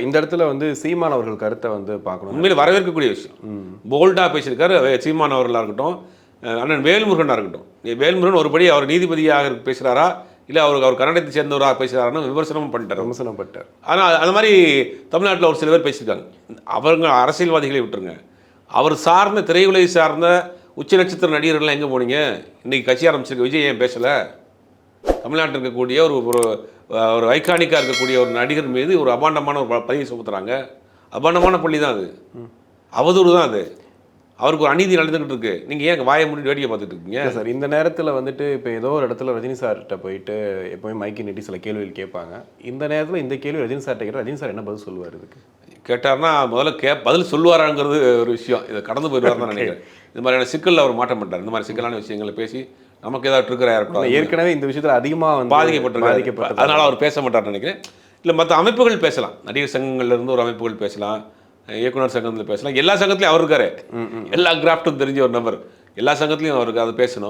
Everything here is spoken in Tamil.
இந்த இடத்துல வந்து சீமான் அவர்கள் கருத்தை வந்து பார்க்கணும். உண்மையில் வரவேற்கக்கூடிய விஷயம். போல்டாக பேசியிருக்காரு சீமான் அவர்களாக இருக்கட்டும், அண்ணன் வேல்முருகனாக இருக்கட்டும். வேல்முருகன் ஒருபடி அவர் நீதிபதியாக பேசுகிறாரா இல்லை அவர் கன்னடத்தை சேர்ந்தவராக பேசுகிறாருன்னு விமர்சனமும் பட்டார். ஆனால் அந்த மாதிரி தமிழ்நாட்டில் ஒரு சில பேர் பேசியிருக்காங்க. அவங்க அரசியல்வாதிகளை விட்டுருங்க, அவர் சார்ந்த திரையுலகை சார்ந்த உச்ச நட்சத்திர நடிகர்கள்லாம் எங்கே போனீங்க? இன்றைக்கி கட்சி ஆரம்பிச்சிருக்க விஜய் ஏன் பேசலை? தமிழ்நாட்டில் இருக்கக்கூடிய ஒரு ஐகானிக்காக இருக்கக்கூடிய ஒரு நடிகர் மீது ஒரு அபாண்டமான ஒரு பதிவை சுமத்துறாங்க. அபாண்டமான பள்ளி தான் அது, அவதூறு தான் அது. அவருக்கு ஒரு அநீதி நடந்துகிட்டு இருக்கு. நீங்கள் ஏன் வாயை மூடி வேடிக்கை பார்த்துட்டு இருக்கீங்க சார்? இந்த நேரத்தில் வந்துட்டு இப்போ ஏதோ ஒரு இடத்துல ரஜினி சார்கிட்ட போயிட்டு எப்போவுமே மைக்கி நீட்டி சில கேள்விகள் கேட்பாங்க. இந்த நேரத்தில் இந்த கேள்வி ரஜினி சார்கிட்ட கேட்டால் ரஜினி சார் என்ன பதில் சொல்லுவார்? இதுக்கு கேட்டார்னா முதல்ல பதில் சொல்லுவாராங்கிறது ஒரு விஷயம். இதை கடந்து போயிடுவார் தான் நினைக்கிறேன். இது மாதிரியான சிக்கலில் அவர் மாட்ட மாட்டார். இந்த மாதிரி சிக்கலான விஷயங்களை பேசி நமக்கு ஏதாவது ட்ரிகராக இருக்கட்டும். ஏற்கனவே இந்த விஷயத்தில் அதிகமாக பாதிக்கப்பட்டிருக்காரு, அதனால் அவர் பேச மாட்டார்னு நினைக்கிறேன். இல்லை, மற்ற அமைப்புகள் பேசலாம். நடிகர் சங்கங்கள்லேருந்து ஒரு அமைப்புகள் பேசலாம், இயக்குனர் சங்கத்தில் பேசலாம். எல்லா சங்கத்துலையும் அவர் இருக்காரு. எல்லா கிராஃப்ட்டும் தெரிஞ்ச ஒரு நபர். எல்லா சங்கத்துலையும் அவருக்கு அதை பேசணும்.